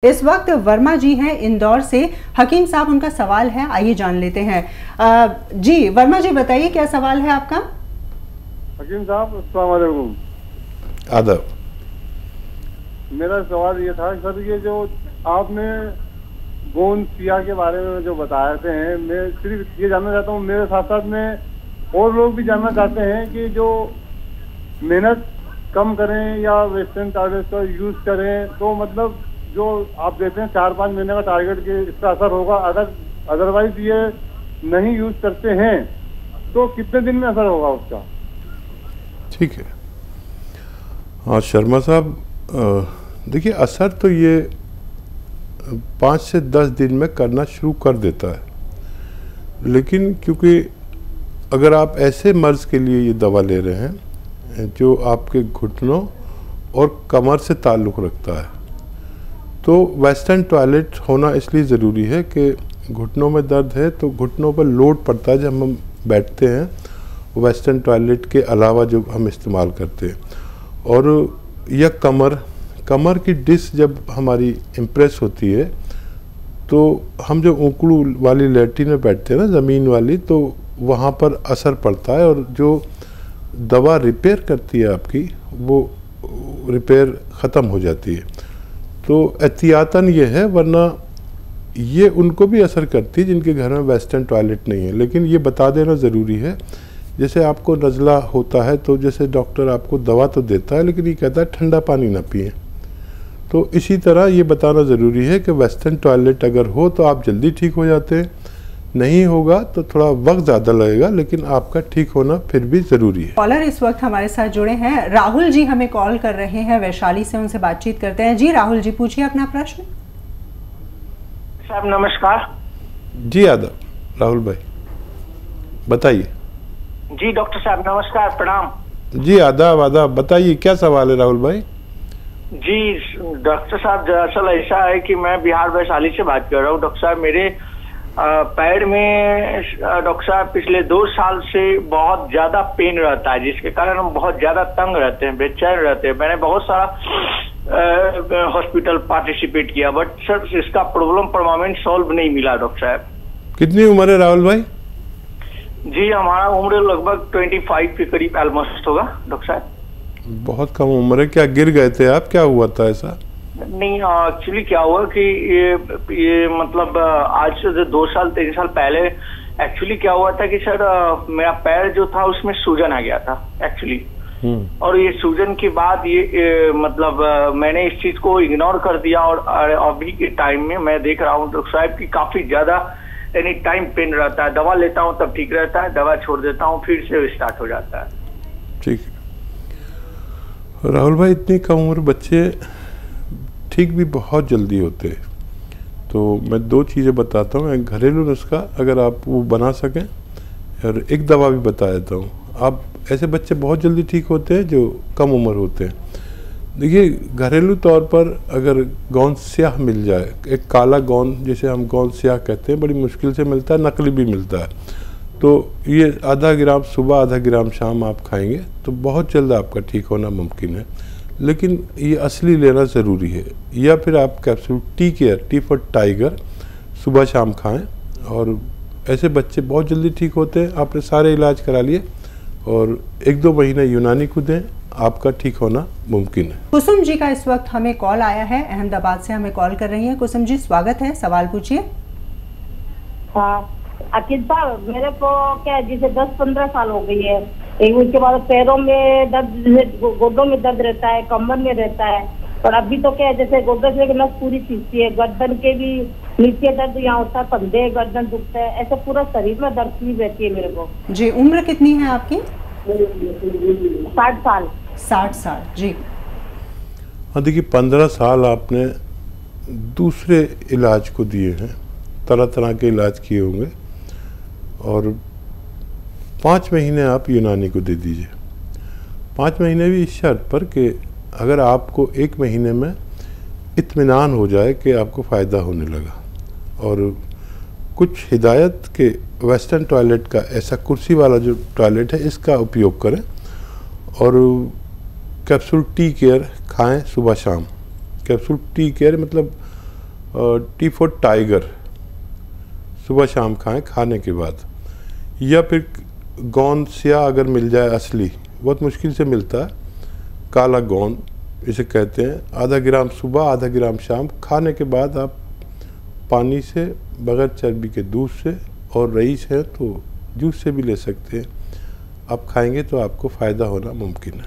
इस वक्त वर्मा जी हैं इंदौर से। हकीम साहब उनका सवाल है, आइए जान लेते हैं। जी वर्मा जी बताइए क्या सवाल है आपका। हकीम साहब अस्सलाम वालेकुम। आदाब। मेरा सवाल ये था सर, ये जो आपने गोंद सिया के बारे में जो बताए थे, मैं सिर्फ ये जानना चाहता हूँ, मेरे साथ साथ में और लोग भी जानना चाहते हैं कि जो मेहनत कम करें या वेस्टर्न टॉयलेट का यूज करें, तो मतलब जो आप देते हैं 4-5 महीने का टारगेट के इसका असर होगा। अगर अदरवाइज ये नहीं यूज करते हैं तो कितने दिन में असर होगा उसका? ठीक है। हाँ शर्मा साहब, देखिए असर तो ये 5 से 10 दिन में करना शुरू कर देता है, लेकिन क्योंकि अगर आप ऐसे मर्ज के लिए ये दवा ले रहे हैं जो आपके घुटनों और कमर से ताल्लुक़ रखता है, तो वेस्टर्न टॉयलेट होना इसलिए ज़रूरी है कि घुटनों में दर्द है तो घुटनों पर लोड पड़ता है जब हम बैठते हैं वेस्टर्न टॉयलेट के अलावा जो हम इस्तेमाल करते हैं। और यह कमर की डिस्क जब हमारी इम्प्रेस होती है तो हम जो ऊकड़ू वाली लैट्रिन में बैठते हैं ना, ज़मीन वाली, तो वहाँ पर असर पड़ता है और जो दवा रिपेयर करती है आपकी वो रिपेयर ख़त्म हो जाती है। तो एहतियातन ये है, वरना ये उनको भी असर करती है जिनके घर में वेस्टर्न टॉयलेट नहीं है। लेकिन ये बता देना ज़रूरी है, जैसे आपको नज़ला होता है तो जैसे डॉक्टर आपको दवा तो देता है लेकिन ये कहता है ठंडा पानी ना पिएं, तो इसी तरह ये बताना ज़रूरी है कि वेस्टर्न टॉयलेट अगर हो तो आप जल्दी ठीक हो जाते हैं, नहीं होगा तो थोड़ा वक्त ज़्यादा लगेगा, लेकिन आपका ठीक होना फिर भी ज़रूरी है। कॉलर इस वक्त हमारे साथ जुड़े हैं, राहुल जी हमें कॉल कर रहे हैं वैशाली से, उनसे बातचीत करते हैं। जी राहुल जी पूछिए अपना प्रश्न। साहब नमस्कार। जी आदाब राहुल भाई, बताइए। जी डॉक्टर साहब नमस्कार, प्रणाम। जी आदाब आदाब, बताइए क्या सवाल है राहुल भाई। जी डॉक्टर साहब, दरअसल ऐसा है कि मैं बिहार वैशाली से बात कर रहा हूँ। डॉक्टर साहब मेरे पैर में डॉक्टर साहब पिछले 2 साल से बहुत ज्यादा पेन रहता है, जिसके कारण हम बहुत ज्यादा तंग रहते हैं, बेचैन रहते हैं। मैंने बहुत सारा हॉस्पिटल पार्टिसिपेट किया, बट सर इसका प्रॉब्लम परमानेंट सॉल्व नहीं मिला। डॉक्टर साहब कितनी उम्र है राहुल भाई? जी हमारा उम्र लगभग 25 के करीब ऑलमोस्ट होगा डॉक्टर साहब। बहुत कम उम्र है। क्या गिर गए थे आप, क्या हुआ था ऐसा? नहीं, एक्चुअली क्या हुआ कि ये मतलब आज से 2 साल 3 साल पहले एक्चुअली क्या हुआ था कि सर मेरा पैर जो था उसमें सूजन आ गया था एक्चुअली। और ये सूजन के बाद ये मतलब मैंने इस चीज को इग्नोर कर दिया, और अभी के टाइम में मैं देख रहा हूँ डॉक्टर साहब की काफी ज्यादा एनी टाइम पेन रहता है। दवा लेता हूँ तब ठीक रहता है, दवा छोड़ देता हूँ फिर से स्टार्ट हो जाता है। ठीक है राहुल भाई, इतनी कम उम्र बच्चे ठीक भी बहुत जल्दी होते हैं, तो मैं 2 चीज़ें बताता हूँ। एक घरेलू नुस्खा अगर आप वो बना सकें, और एक दवा भी बता देता हूँ। आप ऐसे बच्चे बहुत जल्दी ठीक होते हैं जो कम उम्र होते हैं। देखिए घरेलू तौर पर अगर गोंद स्याह मिल जाए, एक काला गोंद जिसे हम गोंद स्याह कहते हैं, बड़ी मुश्किल से मिलता है, नकली भी मिलता है, तो ये आधा ग्राम सुबह आधा ग्राम शाम आप खाएंगे तो बहुत जल्द आपका ठीक होना मुमकिन है। लेकिन ये असली लेना ज़रूरी है, या फिर आप capsule tea care, T for tiger, सुबह शाम खाएं, और ऐसे बच्चे बहुत जल्दी ठीक होते हैं। आपने सारे इलाज करा लिए और 1-2 महीने यूनानी को दें, आपका ठीक होना मुमकिन है। कुसुम जी का इस वक्त हमें कॉल आया है, अहमदाबाद से हमें कॉल कर रही हैं। कुसुम जी स्वागत है, सवाल पूछिए। हाँ अखिल साहब, मेरे को क्या जैसे 10-15 साल हो गई है, उसके बाद पैरों में दर्द, गोडों में दर्द रहता है, कमर में रहता है, और अभी तो क्या है जैसे गोडों से नस पूरी खींचती है, गर्दन के भी नीचे दर्द यहाँ होता है, कंधे गर्दन दुखता है, ऐसे पूरा शरीर में दर्द भी रहती है मेरे को। जी उम्र कितनी है आपकी? 60 साल। 60 साल, जी। हाँ देखिए 15 साल आपने दूसरे इलाज को दिए हैं, तरह तरह के इलाज किए होंगे, और 5 महीने आप यूनानी को दे दीजिए। 5 महीने भी इस शर्त पर कि अगर आपको 1 महीने में इत्मीनान हो जाए कि आपको फ़ायदा होने लगा, और कुछ हिदायत के वेस्टर्न टॉयलेट का, ऐसा कुर्सी वाला जो टॉयलेट है इसका उपयोग करें, और कैप्सूल टी केयर खाएं सुबह शाम। कैप्सूल टी केयर मतलब टी फॉर टाइगर सुबह शाम खाएं खाने के बाद, या फिर गोंद स्या अगर मिल जाए असली, बहुत मुश्किल से मिलता है, काला गोंद इसे कहते हैं, आधा ग्राम सुबह आधा ग्राम शाम खाने के बाद आप पानी से बगैर चर्बी के दूध से, और रईस है तो जूस से भी ले सकते हैं, आप खाएंगे तो आपको फ़ायदा होना मुमकिन है।